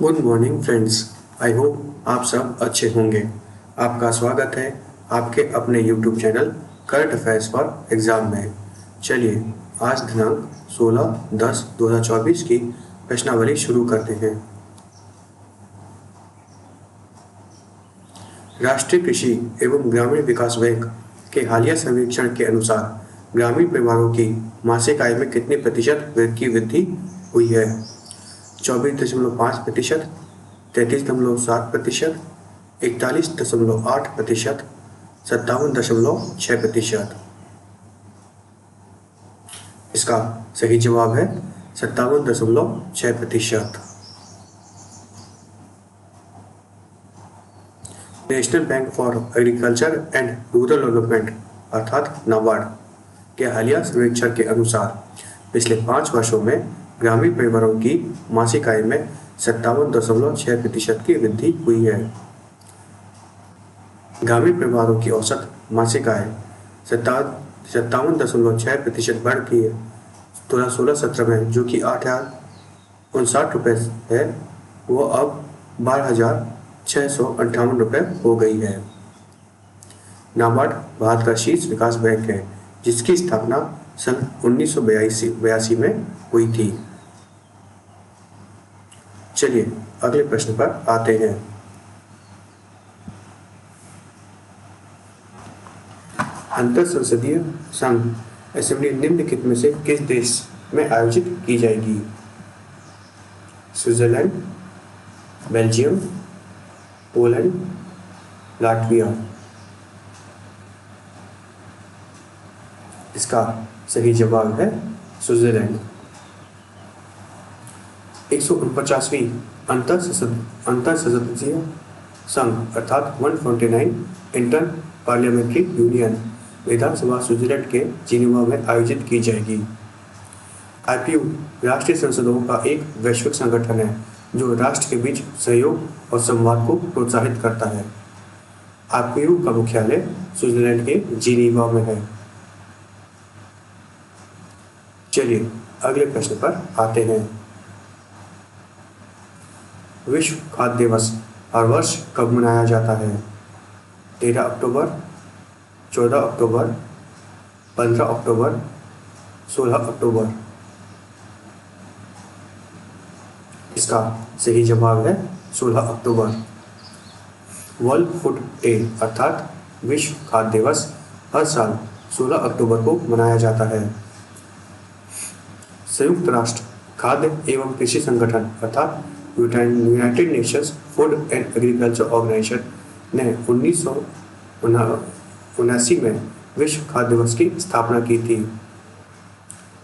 Good morning friends. I hope आप सब अच्छे होंगे। आपका स्वागत है आपके अपने YouTube channel current affairs for exam में। चलिए आज दिनांक 16/10/2024 की प्रश्नावली शुरू करते हैं। राष्ट्रीय कृषि एवं ग्रामीण विकास बैंक के हालिया सर्वेक्षण के अनुसार ग्रामीण परिवारों की मासिक आय में कितने प्रतिशत की वृद्धि हुई है? 24.5%, 33.7%, 41.8%, 57.6%। इसका सही जवाब है 57.6%। National bank for agriculture and rural development अर्थात नाबार्ड के हालिया सर्वेक्षण के अनुसार पिछले 5 वर्षों में ग्रामीण परिवारों की मासिक आय में 57.6% की वृद्धि हुई है। ग्रामीण परिवारों की औसत मासिक आय 57.6% बढ़ गई है 2016-17 में, जो कि 8,059 रुपये है, वो अब 12,658 रुपये हो गई है। नाबार्ड भारत का शीर्ष विकास बैंक है, जिसकी स्थापना सन 1982 में हुई थी। चलिए अगले प्रश्न पर आते हैं। अंतर संसदीय संघ असेंबली निम्नलिखित में से किस देश में आयोजित की जाएगी? Switzerland, Belgium, Poland, Latvia. इसका सही जवाब है स्विट्जरलैंड। 149वीं अंतर संसदीय संघ अर्थात 149 इंटर पार्लियामेंट्री यूनियन विधानसभा स्विट्जरलैंड के जिनेवा में आयोजित की जाएगी। आईपीयू राष्ट्रीय संसदों का एक वैश्विक संगठन है जो राष्ट्र के बीच सहयोग और संवाद को प्रोत्साहित करता है। आईपीयू का मुख्यालय स्विट्जरलैंड के जिनेवा में है। चलिए अगले प्रश्न पर आते हैं। विश्व खाद्य दिवस हर वर्ष कब मनाया जाता है? 13 अक्टूबर, 14 अक्टूबर, 15 अक्टूबर, 16 अक्टूबर। इसका सही जवाब है 16 अक्टूबर। वर्ल्ड फूड डे अर्थात विश्व खाद्य दिवस हर साल 16 अक्टूबर को मनाया जाता है। संयुक्त राष्ट्र खाद्य एवं कृषि संगठन अर्थात United Nations food and agriculture organization ने 1979 में विश्व खाद्य दिवस की स्थापना की थी।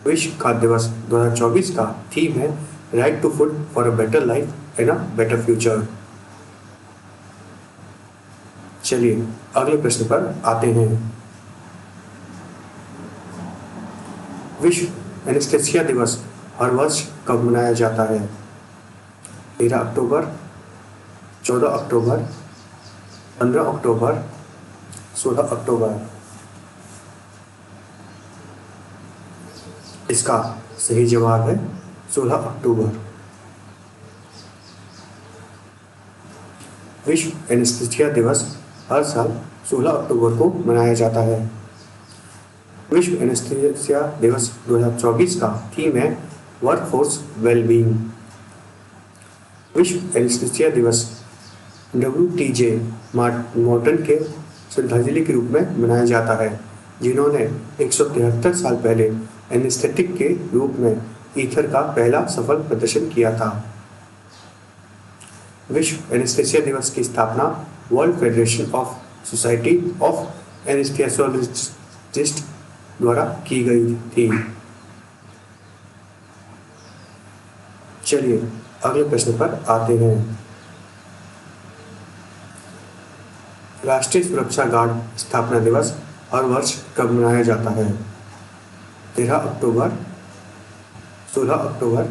विश्व खाद्य दिवस 2024 का थीम है right to food for a better life and a better future. चलिए अगले प्रश्न पर आते हैं। विश्व एनेस्थीसिया दिवस हर वर्ष कब मनाया जाता है? 13 अक्टूबर, 14 अक्टूबर, 15 अक्टूबर, 16 अक्टूबर। इसका सही जवाब है 16 अक्टूबर। विश्व एनेस्थीसिया दिवस हर साल 16 अक्टूबर को मनाया जाता है। विश्व एनेस्थीसिया दिवस 2024 का थीम है वर्कफोर्स वेलबींग। विश्व एनेस्थीसिया दिवस WTJ मॉर्टन के श्रद्धांजलि के रूप में मनाया जाता है, जिन्होंने 173 साल पहले एनेस्थेटिक के रूप में ईथर का पहला सफल प्रदर्शन किया था। विश्व एनेस्थीसिया दिवस की स्थापना world federation of society of anaesthesiologist द्वारा की गई थी। चलिए अगले प्रश्न पर आते हैं। राष्ट्रीय सुरक्षा गार्ड स्थापना दिवस हर वर्ष कब मनाया जाता है? 13 अक्टूबर, 16 अक्टूबर,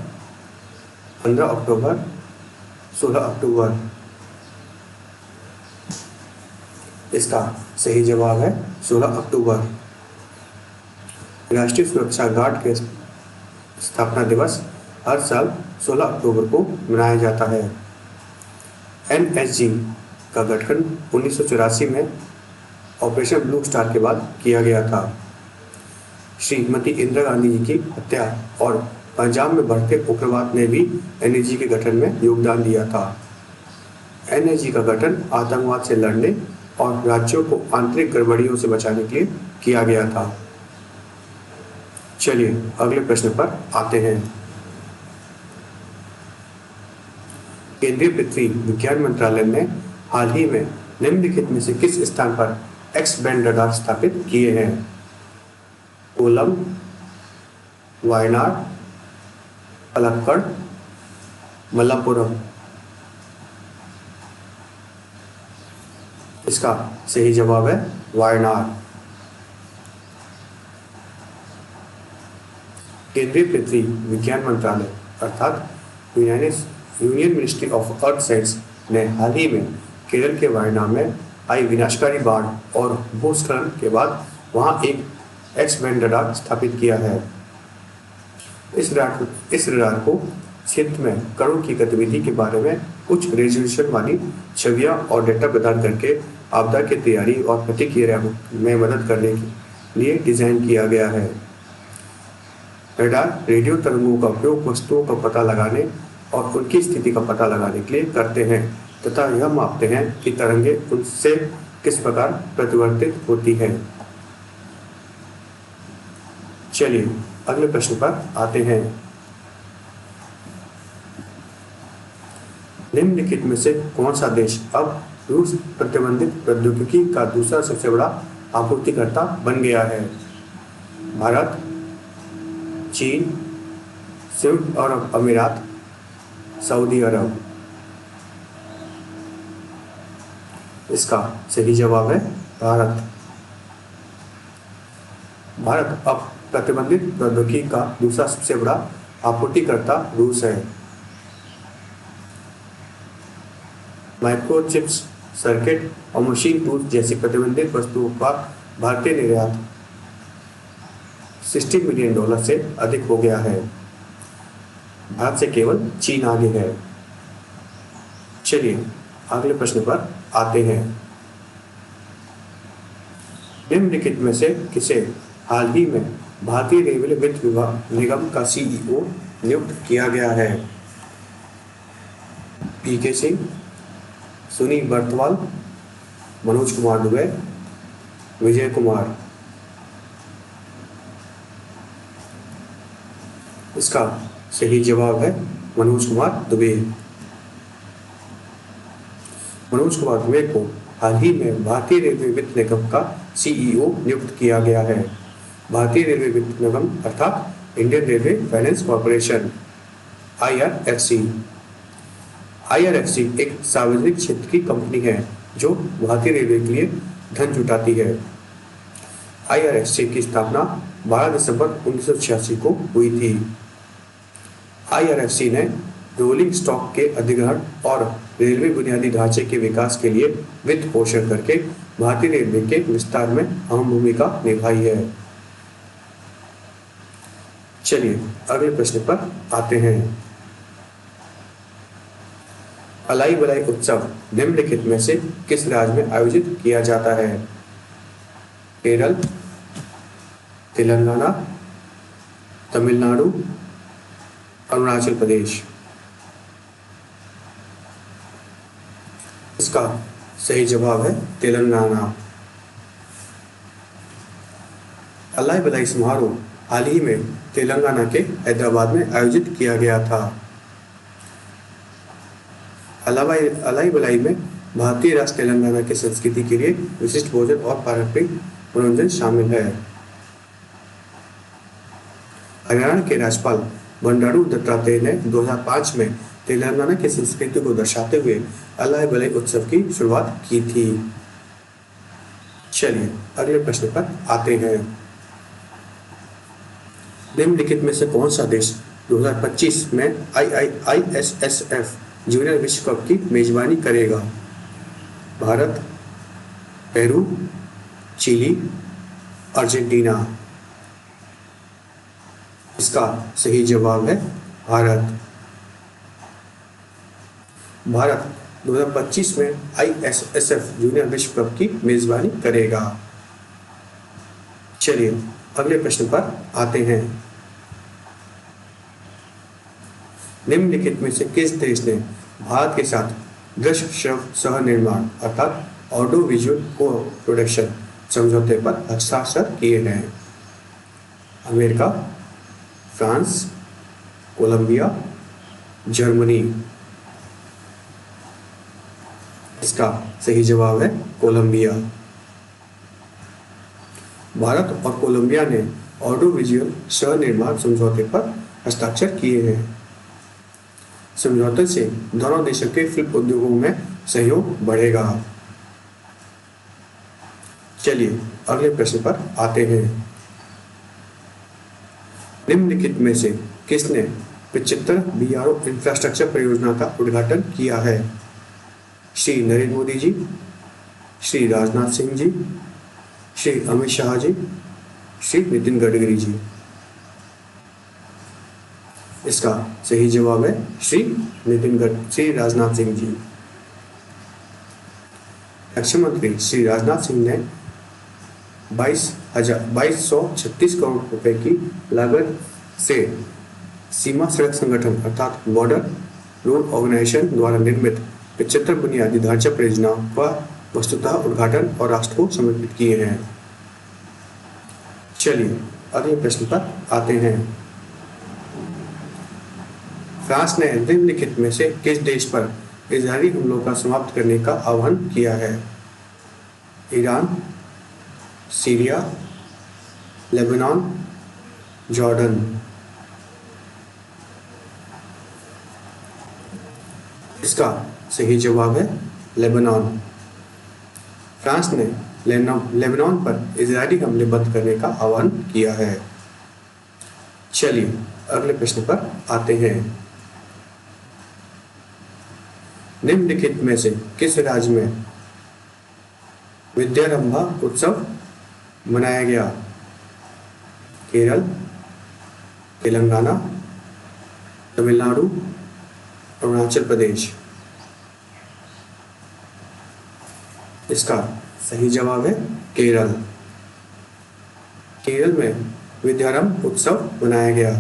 15 अक्टूबर, 16 अक्टूबर। इसका सही जवाब है 16 अक्टूबर। राष्ट्रीय सुरक्षा गार्ड के स्थापना दिवस हर साल 16 अक्टूबर को मनाया जाता है। एनएसजी का गठन 1984 में ऑपरेशन ब्लू स्टार के बाद किया गया था। श्रीमती इंदिरा गांधी जी की हत्या और पंजाब में बढ़ते उग्रवाद ने भी एनएसजी के गठन में योगदान दिया था। एनएसजी का गठन आतंकवाद से लड़ने और राज्यों को आंतरिक गड़बड़ियों से बचाने के लिए किया गया था। चलिए अगले प्रश्न पर आते हैं। केंद्रीय पृथ्वी विज्ञान मंत्रालय ने हाल ही में निम्नलिखित में से किस स्थान पर एक्स बैंड रडार स्थापित किए हैं? कोलम, वायनाड, पलक्कड़, मलप्पुरम। इसका सही जवाब है वायनाड। केंद्रीय पृथ्वी विज्ञान मंत्रालय अर्थात union ministry of earth science ने हाल ही में केरल के वायनाड में आई विनाशकारी बाढ़ और भूस्खलन के बाद वहां एक एक्स बैंड रडार स्थापित किया है। इस रडार को क्षेत्र में कणों की गतिविधि के बारे में उच्च रेजोल्यूशन वाली छवियां और डेटा प्रदान करके आपदा की तैयारी और प्रतिक्रिया में मदद करने के लिए डिजाइन किया गया है। रडार रेडियो तरंगों का उपयोग वस्तुओं का पता लगाने और उनकी स्थिति का पता लगाने के लिए करते हैं तथा यह मापते हैं कि तरंगें उनसे किस प्रकार प्रतिवर्तित होती हैं। चलिए अगले प्रश्न पर आते हैं। निम्नलिखित में से कौन सा देश अब रूस प्रतिबंधित प्रौद्योगिकी का दूसरा सबसे बड़ा आपूर्तिकर्ता बन गया है? भारत, चीन, संयुक्त अरब अमीरात, सऊदी अरब। इसका सही जवाब है भारत। भारत अब प्रतिबंधित प्रौद्योगिकी का दूसरा सबसे बड़ा आपूर्तिकर्ता रूस है। माइक्रोचिप्स, सर्किट और मशीन टूल्स जैसी प्रतिबंधित वस्तुओं का भारतीय निर्यात $60 मिलियन से अधिक हो गया है। भारत से केवल चीन आगे है। चलिए अगले प्रश्न पर आते हैं। निम्नलिखित में से किसे हाल ही में भारतीय रेलवे वित्त निगम का सीईओ नियुक्त किया गया है? पीके सिंह, सुनील बर्तवाल, मनोज कुमार दुबे, विजय कुमार। इसका सही जवाब है मनोज कुमार दुबे। मनोज कुमार दुबे को हाल ही में भारतीय रेलवे वित्त निगम का सीईओ नियुक्त किया गया है। भारतीय रेलवे वित्त निगम अर्थात Indian railway finance corporation IRFC। IRFC एक सार्वजनिक क्षेत्र की कंपनी है जो भारतीय रेलवे के लिए धन जुटाती है। IRFC की स्थापना 12 दिसंबर 1986 को हुई थी। IRFC ने रोलिंग स्टॉक के अधिग्रहण और रेलवे बुनियादी ढांचे के विकास के लिए वित्त पोषण करके भारतीय रेलवे के विस्तार में अहम भूमिका निभाई है। चलिए अगले प्रश्न पर आते हैं। अलाई बलाई उत्सव निम्नलिखित में से किस राज्य में आयोजित किया जाता है? केरल, तेलंगाना, तमिलनाडु, अरुणाचल प्रदेश। इसका सही जवाब है तेलंगाना। अलाई बलाई समारोह हाल ही में तेलंगाना के हैदराबाद में आयोजित किया गया था। अलाई बलाई में भारतीय राष्ट्र तेलंगाना की संस्कृति के लिए विशिष्ट भोजन और पारंपरिक मनोरंजन शामिल है। हरियाणा के राज्यपाल बंडारू दत्तात्रेय ने 2005 में तेलंगाना की संस्कृति को दर्शाते हुए अलाई बलाई उत्सव की शुरुआत की थी। चलिए अगले प्रश्न पर आते हैं। निम्नलिखित में से कौन सा देश 2025 में ISSF जूनियर विश्व कप की मेजबानी करेगा? Bharat, Peru, Chile, Argentina. इसका सही जवाब है भारत। भारत 2025 में ISSF जूनियर विश्व कप की मेजबानी करेगा। चलिए अगले प्रश्न पर आते हैं। निम्नलिखित में से किस देश ने भारत के साथ दृश्य श्रव्य सह निर्माण अर्थात ऑडियो विजुअल को प्रोडक्शन समझौते पर हस्ताक्षर किए हैं? America, France, Colombia, Germany. इसका सही जवाब है कोलंबिया। भारत और कोलंबिया ने ऑडियो विजुअल सह निर्माण समझौते पर हस्ताक्षर किए हैं। समझौते से दोनों देशों के फिल्म उद्योगों में सहयोग बढ़ेगा। चलिए अगले प्रश्न पर आते हैं। निम्नलिखित में से किसने 75 BRO इंफ्रास्ट्रक्चर परियोजना का उद्घाटन किया है? श्री नरेंद्र मोदी जी, श्री राजनाथ सिंह जी, श्री अमित शाह जी, श्री नितिन गडकरी जी। इसका सही जवाब है श्री राजनाथ सिंह जी। रक्षा मंत्री श्री राजनाथ सिंह ने 2236 करोड़ रुपए की लागत से सीमा सड़क संगठन अर्थात बॉर्डर रोड ऑर्गेनाइजेशन द्वारा निर्मित 75 बुनियादी ढांचा परियोजनाओं का वस्तुतः उद्घाटन और राष्ट्र को समर्पित किए हैं। चलिए अगले प्रश्न पर आते हैं। फ्रांस ने निम्नलिखित में से किस देश पर इजरायली हमलों का समाप्त करने का आह्वान किया है? Iran, Syria, Lebanon, Jordan. इसका सही जवाब है लेबनान। फ्रांस ने लेबनान पर इजरायली हमले बंद करने का आह्वान किया है। चलिए अगले प्रश्न पर आते हैं। निम्नलिखित में से किस राज्य में विद्यारंभा उत्सव मनाया गया? केरल, तेलंगाना, तमिलनाडु, अरुणाचल प्रदेश। इसका सही जवाब है केरल। केरल में विद्यारंभ उत्सव मनाया गया।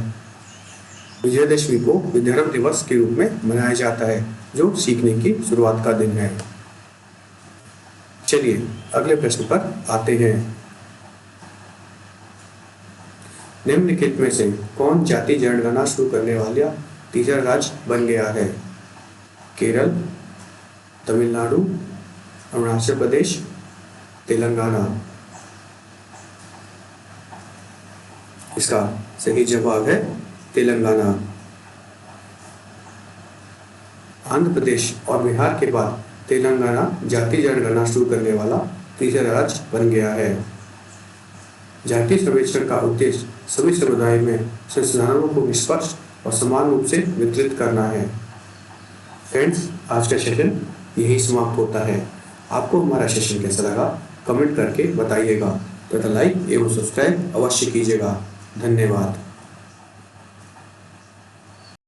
विजयदशमी को विद्यारंभ दिवस के रूप में मनाया जाता है जो सीखने की शुरुआत का दिन है। चलिए अगले प्रश्न पर आते हैं। निम्नलिखित में से कौन जाति जनगणना शुरू करने वाला तीसरा राज्य बन गया है? केरल, तमिलनाडु, अरुणाचल प्रदेश, तेलंगाना। इसका सही जवाब है तेलंगाना। आंध्र प्रदेश और बिहार के बाद तेलंगाना जाति जनगणना शुरू करने वाला तीसरा राज्य बन गया है। जातीय सर्वेक्षण का उद्देश्य सभी समुदाय में संसाधनों को निष्पक्ष और समान रूप से वितरित करना है। फ्रेंड्स, आज का सेशन यही समाप्त होता है। आपको हमारा सेशन कैसा लगा कमेंट करके बताइएगा तथा लाइक एवं सब्सक्राइब अवश्य कीजिएगा। धन्यवाद।